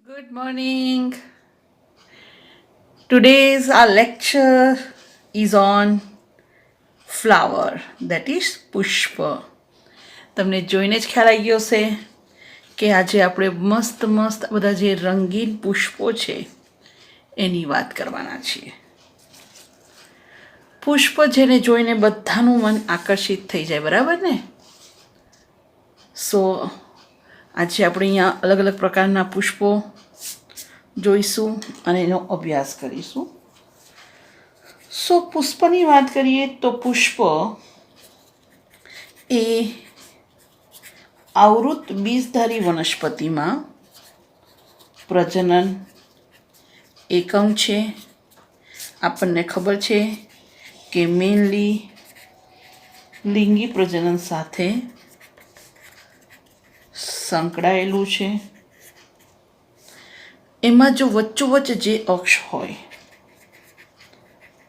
Good morning. Today's our lecture is on flower, that is પુષ્પ. તમને જોઈને જ ખ્યાલ આવી ગયો છે કે આજે આપણે મસ્ત મસ્ત બધા જે રંગીન પુષ્પો છે એની વાત કરવાના છીએ. પુષ્પ જેને જોઈને બધાનું મન આકર્ષિત થઈ જાય, બરાબર ને? સો આજે આપણે અહીંયા અલગ અલગ પ્રકારના પુષ્પો જોઈશું અને એનો અભ્યાસ કરીશું. સો પુષ્પની વાત કરીએ તો પુષ્પ એ આવૃત બીજધારી વનસ્પતિમાં પ્રજનન એકમ છે. આપણને ખબર છે કે મેઇનલી લિંગી પ્રજનન સાથે સંકળાયેલું છે. એમાં જો વચ્ચોવચ્ચ જે અક્ષ હોય,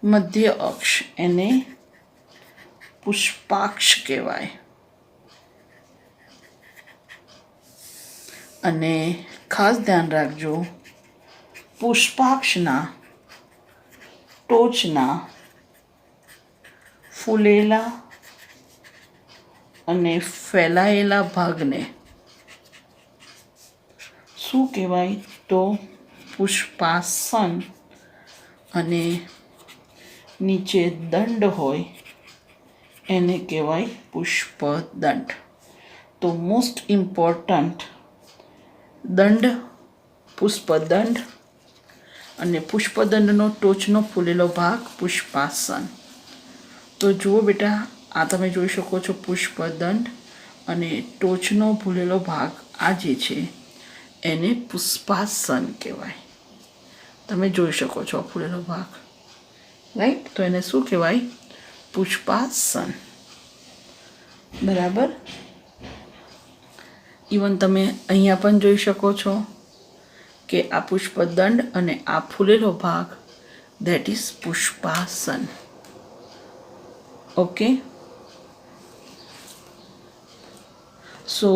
મધ્ય અક્ષ, એને પુષ્પાક્ષ કહેવાય. અને ખાસ ધ્યાન રાખજો, પુષ્પાક્ષના ટોચના ફૂલેલા અને ફેલાયેલા ભાગને શું કહેવાય? તો પુષ્પાસન. અને નીચે દંડ હોય એને કહેવાય પુષ્પદંડ. તો મોસ્ટ ઇમ્પોર્ટન્ટ દંડ, પુષ્પદંડ અને પુષ્પદંડનો ટોચનો ફૂલેલો ભાગ પુષ્પાસન. તો જુઓ બેટા, આ તમે જોઈ શકો છો પુષ્પદંડ અને ટોચનો ફૂલેલો ભાગ, આ જે છે એને પુષ્પાસન કહેવાય. તમે જોઈ શકો છો ફૂલેલો ભાગ, રાઈટ? તો એને શું કહેવાય? પુષ્પાસન. બરાબર. ઇવન તમે અહીંયા પણ જોઈ શકો છો કે આ પુષ્પદંડ અને આ ફૂલેલો ભાગ, ધેટ ઇઝ પુષ્પાસન. ઓકે. સો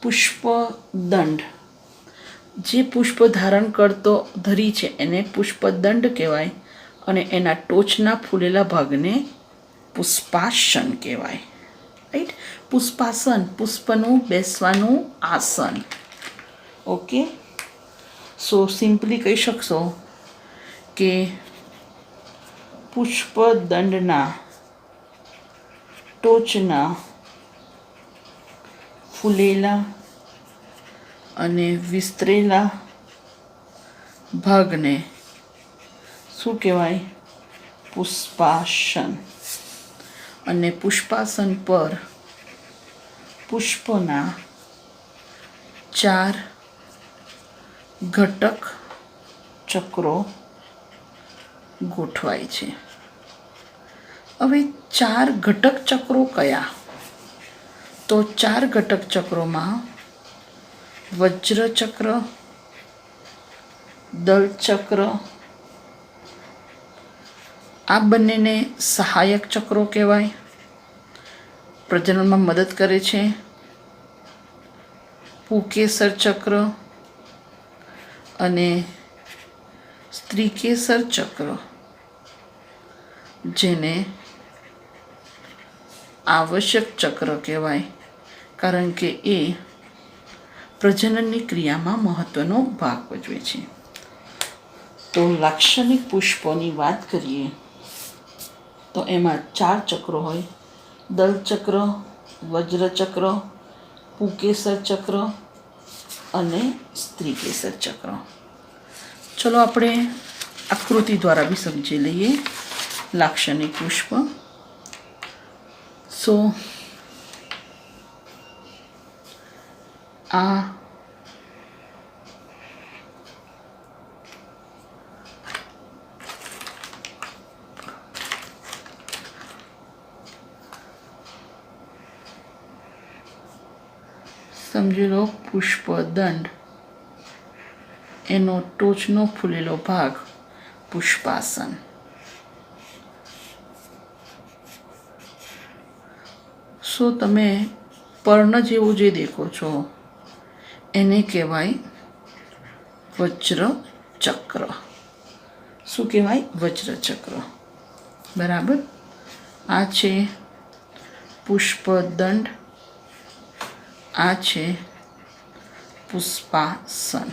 પુષ્પદંડ, જે પુષ્પ ધારણ કરતો ધરી છે એને પુષ્પદંડ કહેવાય અને એના ટોચના ફૂલેલા ભાગને પુષ્પાસન કહેવાય. રાઈટ? પુષ્પાસન, પુષ્પનું બેસવાનું આસન. ઓકે. સો સિમ્પલી કહી શકશો કે પુષ્પદંડના ટોચના ફૂલેલા અને વિસ્તરેલા ભાગને શું કહેવાય? પુષ્પાસન. અને પુષ્પાસન પર પુષ્પના 4 ઘટક ચક્રો ગોઠવાય છે. હવે 4 ઘટક ચક્રો કયા? તો 4 ઘટક ચક્રોમાં વજ્રચક્ર, દલચક્ર, આ બંનેને સહાયક ચક્રો કહેવાય, પ્રજનનમાં મદદ કરે છે. પુકેસર ચક્ર અને સ્ત્રીકેસર ચક્ર, જેને આવશ્યક ચક્ર કહેવાય, કારણ કે એ પ્રજનનની ક્રિયામાં મહત્વનો ભાગ ભજવે છે. તો લાક્ષણિક પુષ્પોની વાત કરીએ તો એમાં 4 ચક્રો હોય: દલચક્ર, વજ્રચક્ર, પુકેસર ચક્ર અને સ્ત્રીકેસર ચક્ર. ચલો આપણે આકૃતિ દ્વારા બી સમજી લઈએ લાક્ષણિક પુષ્પ. સો આ સમજી લો પુષ્પદંડ, એનો ટોચનો ફૂલેલો ભાગ પુષ્પાસન. સો તમે પર્ણ જેવું જે દેખો છો એને કહેવાય વજ્ર ચક્ર. શું કહેવાય? વજ્ર ચક્ર. બરાબર. આ છે પુષ્પદંડ, આ છે પુષ્પાસન.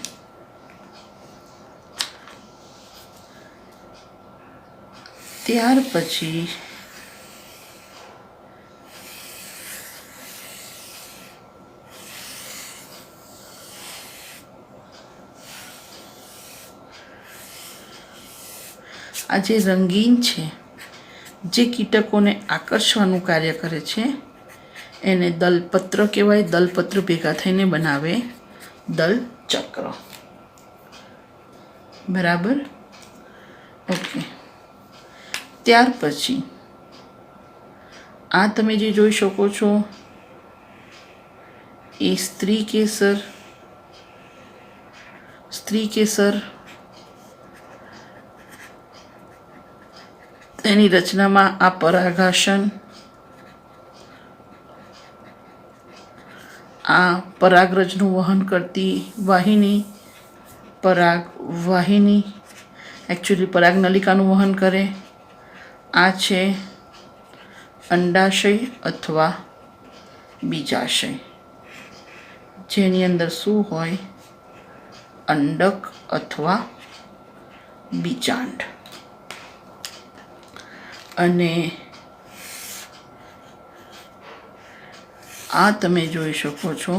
ત્યાર પછી આ જે રંગીન છે, જે કીટકોને આકર્ષવાનું કાર્ય કરે છે, એને દલપત્ર કહેવાય. દલપત્ર ભેગા થઈને બનાવે દલચક્ર. બરાબર. ઓકે. ત્યાર પછી આ તમે જે જોઈ શકો છો એ સ્ત્રી કેસર. સ્ત્રી કેસર તેની રચનામાં આ પરાગાસન, આ પરાગરજનું વહન કરતી વાહિની, પરાગ વાહિની એકચ્યુઅલી પરાગ નલિકાનું વહન કરે. આ છે અંડાશય અથવા બીજાશય, જેની અંદર શું હોય? અંડક અથવા બીજાંડ. અને આ તમે જોઈ શકો છો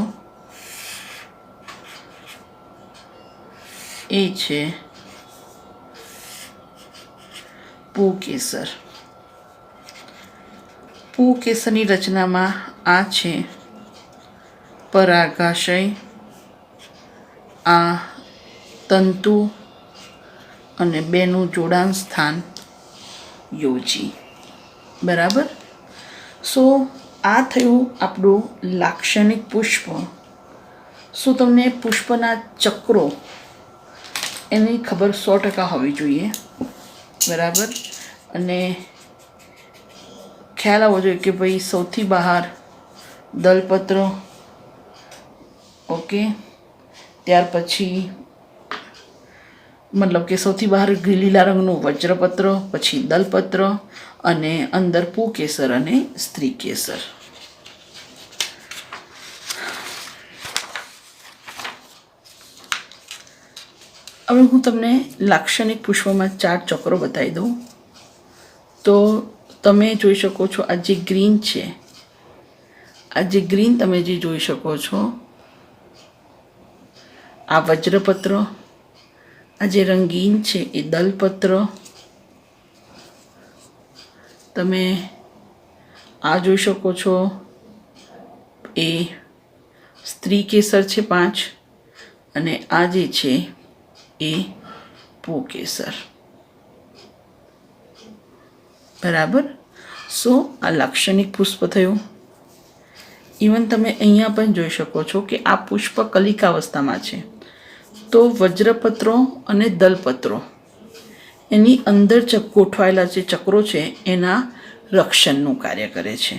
એ છે પુકેસર. પુકેસરની રચનામાં આ છે પરાગાશય, આ તંતુ અને બેનું જોડાણ સ્થાન યોજી. બરાબર. સો આ થયું આપણું લાક્ષણિક પુષ્પ. શું તમને પુષ્પના ચક્રો એની ખબર 100% હોવી જોઈએ. બરાબર. અને ખ્યાલ આવવો જોઈએ કે ભાઈ સૌથી બહાર દલપત્ર, ઓકે, ત્યાર પછી મતલબ કે સૌથી બહાર લીલા રંગનું વજ્રપત્ર, પછી દલપત્ર અને અંદર પુકેસર અને સ્ત્રી કેસર. હવે હું તમને લાક્ષણિક પુષ્પમાં 4 ચક્રો બતાવી દઉં. તો તમે જોઈ શકો છો આ જે ગ્રીન છે, આ જે ગ્રીન તમે જે જોઈ શકો છો આ વજ્રપત્ર, આ જે રંગીન છે એ દલપત્ર, તમે આ જોઈ શકો છો એ સ્ત્રી કેસર છે 5, અને આ જે છે એ પુકેસર. બરાબર. સો આ લાક્ષણિક પુષ્પ થયું. ઇવન તમે અહીંયા પણ જોઈ શકો છો કે આ પુષ્પ કલિકાવસ્થામાં છે. તો વજ્રપત્રો અને દલપત્રો એની અંદર ગોઠવાયેલા જે ચક્રો છે એના રક્ષણનું કાર્ય કરે છે.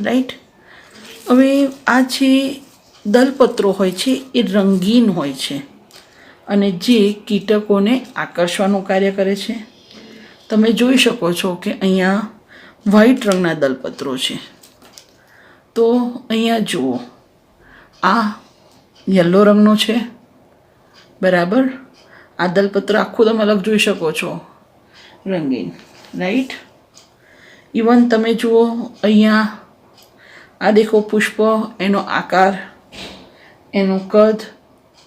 રાઈટ. હવે આ જે દલપત્રો હોય છે એ રંગીન હોય છે અને જે કીટકોને આકર્ષવાનું કાર્ય કરે છે. તમે જોઈ શકો છો કે અહીંયા વ્હાઈટ રંગના દલપત્રો છે. તો અહીંયા જુઓ, આ યલો રંગનો છે. બરાબર. આ દલપત્ર આખું તમે અલગ જોઈ શકો છો, રંગીન. રાઈટ. ઇવન તમે જુઓ અહીંયા આ દેખો પુષ્પ, એનો આકાર, એનું કદ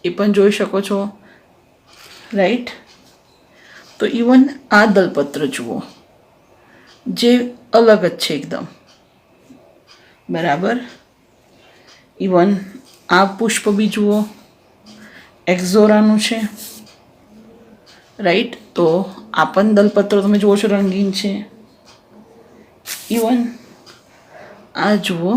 એ પણ જોઈ શકો છો. રાઈટ. તો ઇવન આ દલપત્ર જુઓ જે અલગ જ છે એકદમ. બરાબર. ઇવન આ પુષ્પ બી જુઓ એક્ઝોરાનું છે. રાઈટ. તો આ પણ દલપત્રો તમે જુઓ છો રંગીન છે. ઇવન આ જુઓ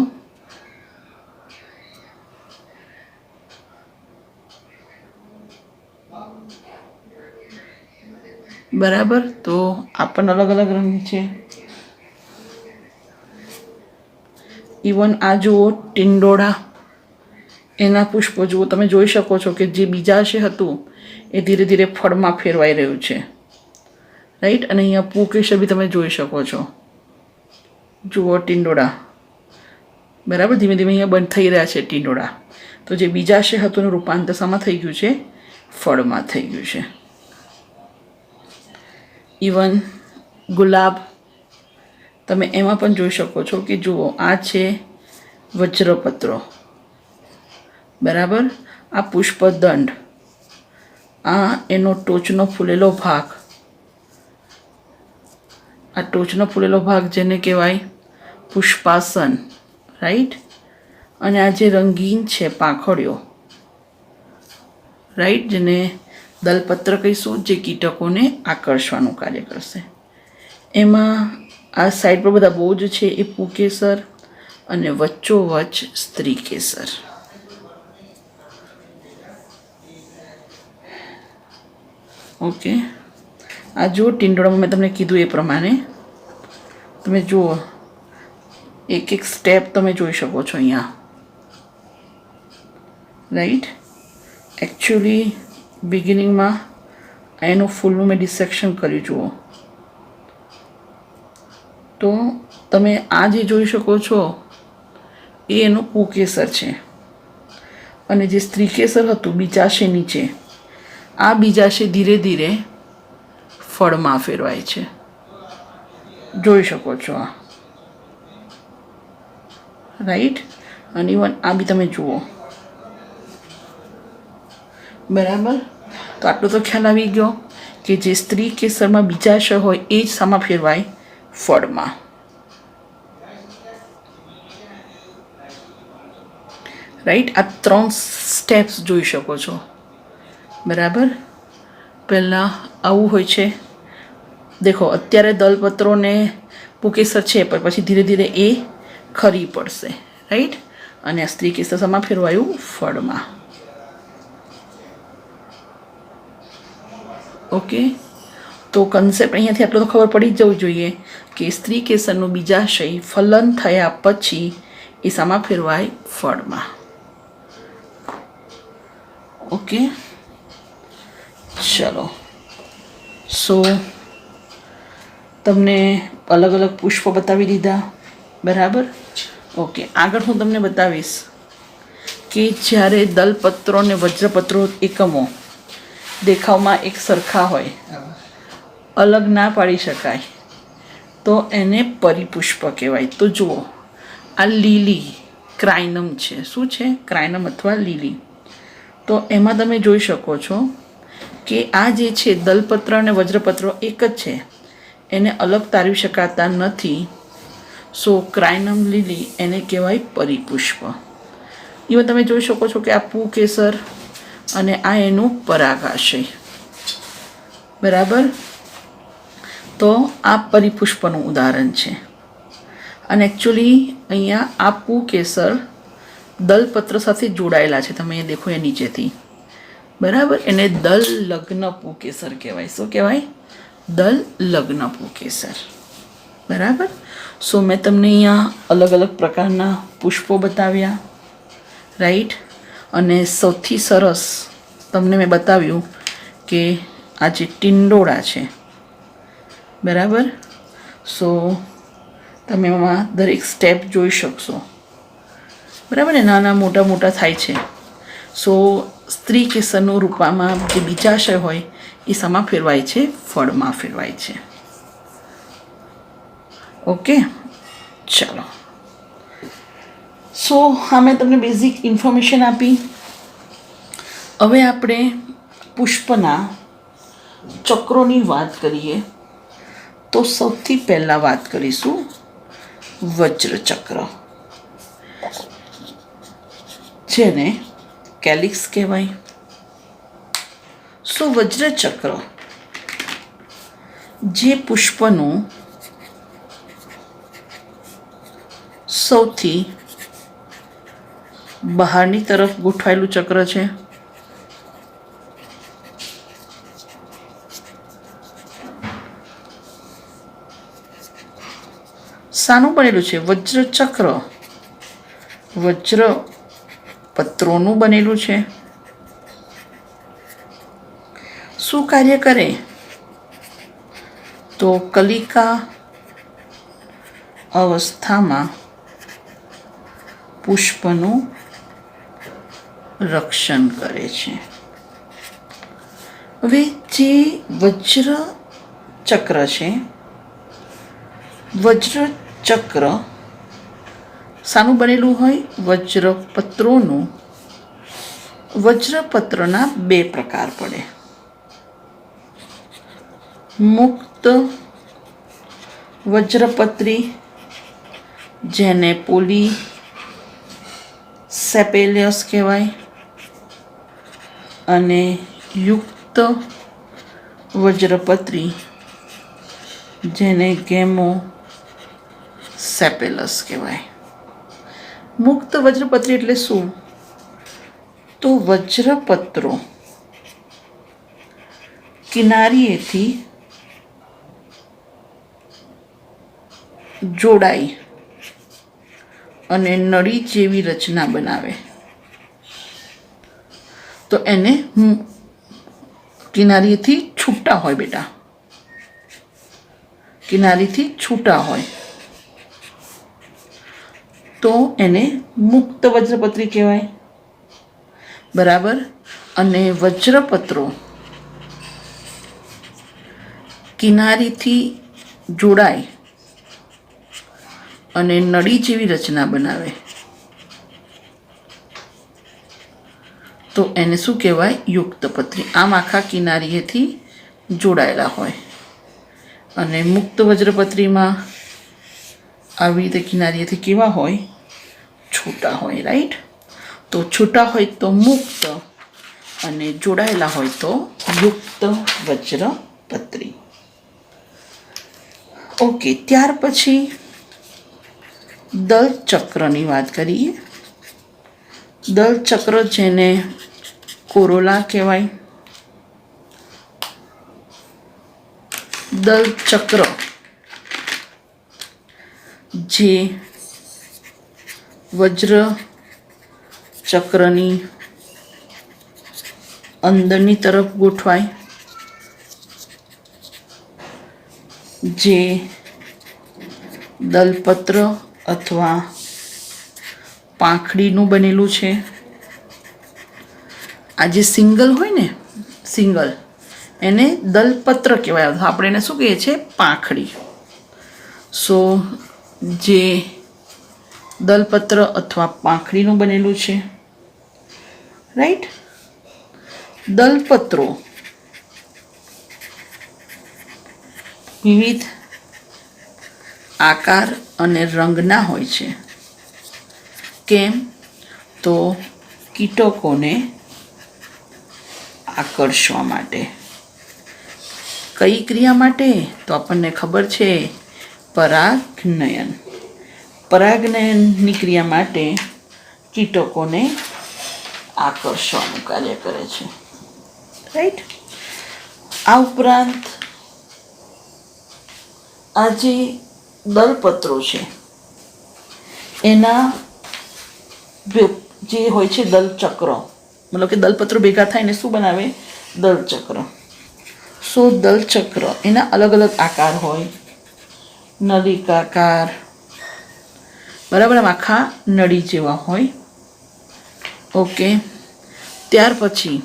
બરાબર. તો આ પણ અલગ અલગ રંગ છે. ઇવન આ જુઓ ટિંડોળા, એના પુષ્પો જુઓ, તમે જોઈ શકો છો કે જે બીજાશય હતું એ ધીરે ધીરે ફળમાં ફેરવાઈ રહ્યું છે, રાઈટ. અને અહીંયા પૂકેસર બી તમે જોઈ શકો છો, જુઓ ટિંડોળા, બરાબર. ધીમે ધીમે અહીંયા બંધ થઈ રહ્યા છે ટિંડોળા. તો જે બીજાશય હતું એનું રૂપાંતર શામાં થઈ ગયું છે? ફળમાં થઈ ગયું છે. ઇવન ગુલાબ, તમે એમાં પણ જોઈ શકો છો કે જુઓ, આ છે વજ્રપત્રો, બરાબર. આ પુષ્પદંડ, આ એનો ટોચનો ફૂલેલો ભાગ, આ ટોચનો ફૂલેલો ભાગ જેને કહેવાય પુષ્પાસન, રાઈટ. અને આ જે રંગીન છે પાંખડીઓ, રાઈટ, જેને દલપત્ર કહીશું, જે કીટકોને આકર્ષવાનું કાર્ય કરશે. એમાં આ સાઈડ પર બધા બહુ જ છે એ પુકેસર અને વચ્ચોવચ્ચ સ્ત્રી કેસર. ઓકે, આ જુઓ ટિંડોળામાં મેં તમને કીધું એ પ્રમાણે તમે જુઓ, એક એક સ્ટેપ તમે જોઈ શકો છો અહીંયા, રાઈટ. એકચ્યુઅલી બિગિનિંગમાં એનું ફૂલનું મેં ડિસેક્શન કર્યું, જુઓ. તો તમે આ જે જોઈ શકો છો એ એનું પુકેસર છે. અને જે સ્ત્રીકેસર હતું બીજાશય નીચે, આ બીજાશય ધીરે ધીરે ફળમાં ફેરવાય છે, જોઈ શકો છો આ, રાઈટ. અને ઇવન આ બી તમે જુઓ, બરાબર. તો આટલો તો ખ્યાલ આવી ગયો કે જે સ્ત્રી કેસરમાં બીજાશય હોય એ જ શામાં ફેરવાય? ફળમાં. રાઈટ. આ 3 સ્ટેપ્સ જોઈ શકો છો, બરાબર. પહેલાં આવું હોય છે, દેખો અત્યારે દલપત્રોને પુકેસર છે પણ પછી ધીરે ધીરે એ ખરી પડશે, રાઈટ. અને આ સ્ત્રી કેસર શામાં ફેરવાયું? ફળમાં. ઓકે, તો કન્સેપ્ટ અહીંયાથી આટલો તો ખબર પડી જ જવું જોઈએ કે સ્ત્રી કેસરનું બીજાશય ફલન થયા પછી એ શામાં ફેરવાય? ફળમાં. ઓકે, ચલો. સો તમને અલગ અલગ પુષ્પો બતાવી દીધા, બરાબર. ઓકે, આગળ હું તમને બતાવીશ કે જ્યારે દલપત્રો અને વજ્રપત્રો એકમો દેખાવમાં એક સરખા હોય, અલગ ના પાડી શકાય, તો એને પરિપુષ્પ કહેવાય. તો જુઓ, આ લીલી ક્રાઇનમ છે. શું છે? ક્રાઇનમ અથવા લીલી. તો એમાં તમે જોઈ શકો છો કે આ જે છે દલપત્ર અને વજ્રપત્રો એક જ છે, એને અલગ તારવી શકાતા નથી. સો ક્રાઇનમ લીલી એને કહેવાય પરિપુષ્પ. એમાં તમે જોઈ શકો છો કે આ પુકેસર અને આ એનું પરાગાશય, બરાબર. તો આ પરિપુષ્પનું ઉદાહરણ છે. અને એકચ્યુઅલી અહીંયા આ પુકેસર દલપત્ર સાથે જોડાયેલા છે. તમે અહીંયા દેખો એ નીચેથી, બરાબર. એને દલ લગ્ન પુકેસર કહેવાય. શું કહેવાય? દલ લગ્ન પુકેસર, બરાબર. સો મેં તમને અહીંયા અલગ અલગ પ્રકારના પુષ્પો બતાવ્યા, રાઈટ. અને સૌથી સરસ તમને મેં બતાવ્યું કે આ જે ટિંડોળા છે, બરાબર. સો તમે એમાં દરેક સ્ટેપ જોઈ શકશો, બરાબર ને. નાના મોટા મોટા થાય છે. સો સ્ત્રી કેસરનું રૂપામાં જે બીજાશય હોય એ શામાં ફેરવાય છે? ફળમાં ફેરવાય છે. ઓકે, ચાલો. સો હા, મેં તમને બેઝિક ઇન્ફોર્મેશન આપી. હવે આપણે પુષ્પના ચક્રોની વાત કરીએ તો સૌથી પહેલાં વાત કરીશું વજ્રચક્ર, જેને કેલિક્સ કહેવાય. સો વજ્રચક્ર જે પુષ્પનું સૌથી બહારની તરફ ગોઠવાયેલું ચક્ર છે, શાનું બનેલું છે? વજ્રચક્ર. વજ્ર પત્રોનું બનેલું છે. શું કાર્ય કરે? તો કલિકા અવસ્થામાં પુષ્પનું રક્ષણ કરે છે. હવે જે વજ્ર ચક્ર છે, વજ્ર ચક્ર શાનું બનેલું હોય? વજ્રપત્રોનું. વજ્રપત્રના બે પ્રકાર પડે. મુક્ત વજ્રપત્રી, જેને પોલી સેપેલિયસ કહેવાય, અને યુક્ત વજ્રપત્રી, જેને ગેમો સેપેલસ કહેવાય. મુક્ત વજ્રપત્રી એટલે શું? તો વજ્રપત્રો કિનારીએથી જોડાઈ અને નળી જેવી રચના બનાવે તો એને કિનારીથી છૂટા હોય બેટા, કિનારીથી છૂટા હોય તો એને મુક્ત વજ્રપત્રી કહેવાય. બરાબર. અને વજ્રપત્રો કિનારીથી જોડાય અને નળી જેવી રચના બનાવે તો એને શું કહેવાય? યુક્તપત્રી. આમ આખા કિનારીએથી જોડાયેલા હોય. અને મુક્ત વજ્રપત્રીમાં આવી રીતે કિનારીએથી કેવા હોય? છૂટા હોય. રાઈટ. તો છૂટા હોય તો મુક્ત અને જોડાયેલા હોય તો યુક્ત વજ્રપત્રી. ઓકે, ત્યાર પછી દલચક્રની વાત કરીએ. દલચક્ર, જેને કોરોલા કહેવાય. દલચક્ર જે વજ્ર ચક્રની અંદરની તરફ ગોઠવાય, જે દલપત્ર અથવા પાંખડીનું બનેલું છે. આ જે સિંગલ હોય ને, સિંગલ, એને દલપત્ર કહેવાય. આપણે એને શું કહીએ છીએ? પાંખડી. સો જે દલપત્ર અથવા પાંખડીનું બનેલું છે. રાઈટ. દલપત્રો વિવિધ આકાર અને રંગના હોય છે. કેમ? તો કીટકોને આકર્ષવા માટે. કઈ ક્રિયા માટે? તો આપણને ખબર છે, પરાગનયન. પરાગનયનની ક્રિયા માટે કીટકોને આકર્ષવાનું કાર્ય કરે છે. રાઈટ. આ ઉપરાંત આ જે દલપત્રો છે એના જે હોય છે દલચક્ર, મતલબ કે દલપત્રો ભેગા થાય ને શું બનાવે? દલચક્ર. સો દલચક્ર એના અલગ અલગ આકાર હોય. નલિકાકાર, બરાબર, આખા નળી જેવા હોય. ઓકે. ત્યાર પછી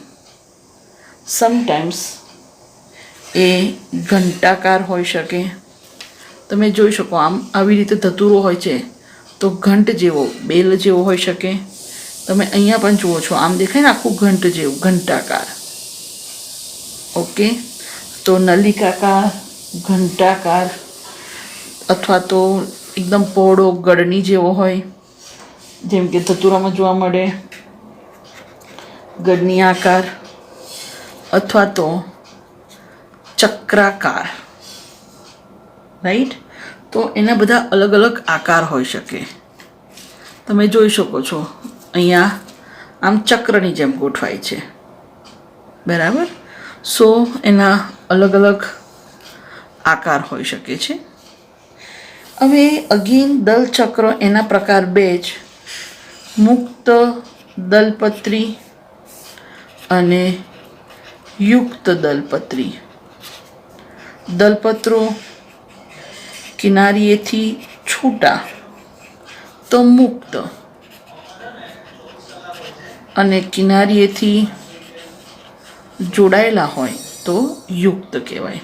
સમટાઈમ્સ એ ઘંટાકાર હોઈ શકે. તમે જોઈ શકો આમ આવી રીતે ધતુરો હોય છે તો ઘંટ જેવો, બેલ જેવો હોઈ શકે. તમે અહીંયા પણ જુઓ છો, આમ દેખાય ને આખું ઘંટ જેવું, ઘંટાકાર. ઓકે. તો નલિકાકાર, ઘંટાકાર, અથવા તો એકદમ પહોળો ગળણી જેવો હોય, જેમ કે ધતુરામાં જોવા મળે ગળણી આકાર, અથવા તો ચક્રાકાર. રાઈટ. તો એના બધા અલગ અલગ આકાર હોઈ શકે. તમે જોઈ શકો છો અહીંયા આમ ચક્રની જેમ ગોઠવાય છે. બરાબર. સો એના અલગ અલગ આકાર હોઈ શકે છે. હવે અગેન દલચક્ર, એના પ્રકાર બે જ. મુક્ત દલપત્રી અને યુક્ત દલપત્રી. દલપત્રો કિનારીએથી છૂટા તો મુક્ત, અને કિનારીએથી જોડાયેલા હોય તો યુક્ત કહેવાય.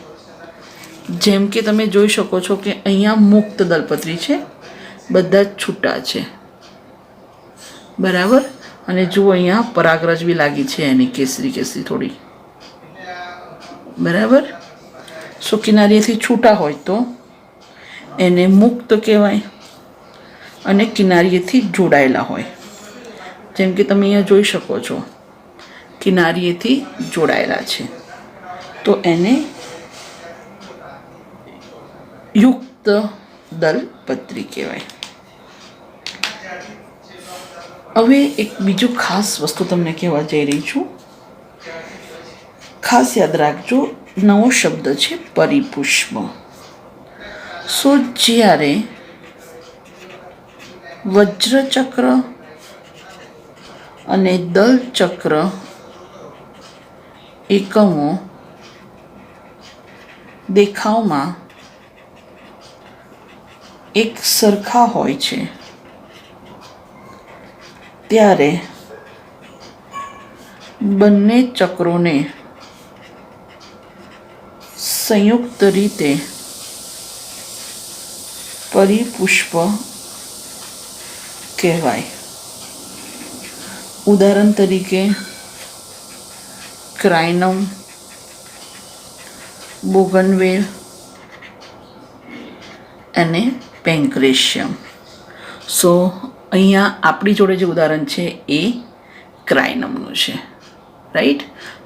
જેમ કે તમે જોઈ શકો છો કે અહીંયા મુક્ત દલપત્રી છે, બધા જ છૂટા છે, બરાબર. અને જુઓ અહીંયા પરાગરજ બી લાગી છે એની, કેસરી કેસરી થોડી, બરાબર. સો કિનારીએથી છૂટા હોય તો એને મુક્ત કહેવાય, અને કિનારીએથી જોડાયેલા હોય, જેમ કે તમે અહીંયા જોઈ શકો છો કિનારીએથી જોડાયેલા છે તો એને યુક્ત દલપત્રી કહેવાય. હવે એક બીજું ખાસ વસ્તુ તમને કહેવા જઈ રહી છું. ખાસ યાદ રાખજો, નવો શબ્દ છે પરિપુષ્પ. સો જ્યારે વજ્રચક્ર અને દલચક્ર એકમો દેખાવમાં એક સરખા હોય છે ત્યારે બંને ચક્રોને સંયુક્ત રીતે પરિપુષ્પ કહેવાય. ઉદાહરણ તરીકે ક્રાઇનમ, બોગનવેલ અને પેન્ક્રેશિયમ. સો અહીંયા આપણી જોડે જે ઉદાહરણ છે એ ક્રાઇનમનું છે, રાઈટ.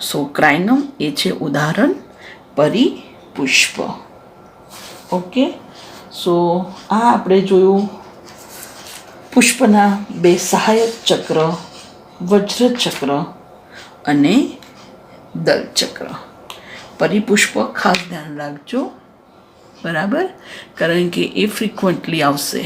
સો ક્રાઇનમ એ છે ઉદાહરણ પરિપુષ્પ. ઓકે. સો આ આપણે જોયું પુષ્પના બે સહાયક ચક્ર, વજ્રચક્ર અને દલચક્ર. પરિપુષ્પ ખાસ ધ્યાન રાખજો, બરાબર, કારણ કે એ ફ્રિકવન્ટલી આવશે.